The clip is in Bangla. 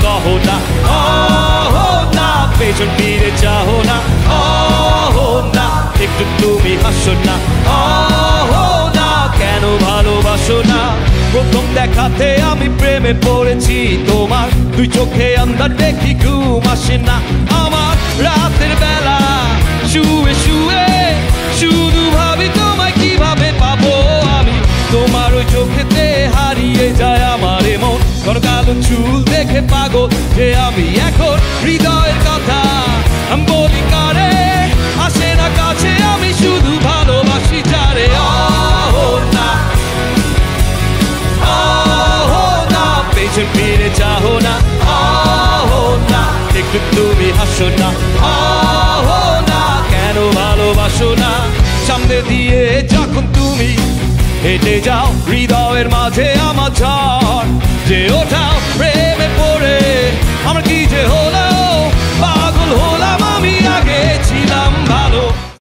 কহো না, না পেছন ফিরে চাও না, না একটু তুমি হাসো না, না কেন ভালোবাসো না। প্রথম দেখাতে আমি প্রেমে পড়েছি তোমার, দুই চোখে আন্ধার দেখি ঘুম আসে না আমার। রাতের বেলা শুয়ে শুয়ে শুধু ভাবি তোমায় কিভাবে পাবো আমি। তোমার ওই চোখেতে হারিয়ে যায় আমার মন, ঘন কালো চুল দেখে পাগল যে আমি এখন। হৃদয়ের কথা বলি কারে, আসে না কাছে আমি শুধু ভালোবাসি যারে। না না পেছন ফিরে চাও না, না একটু তুমি হাসো না, না কেন ভালোবাসো না। সামনে দিয়ে যখন তুমি হেঁটে যাও হৃদয়ের মাঝে আমার ঝড়, যেও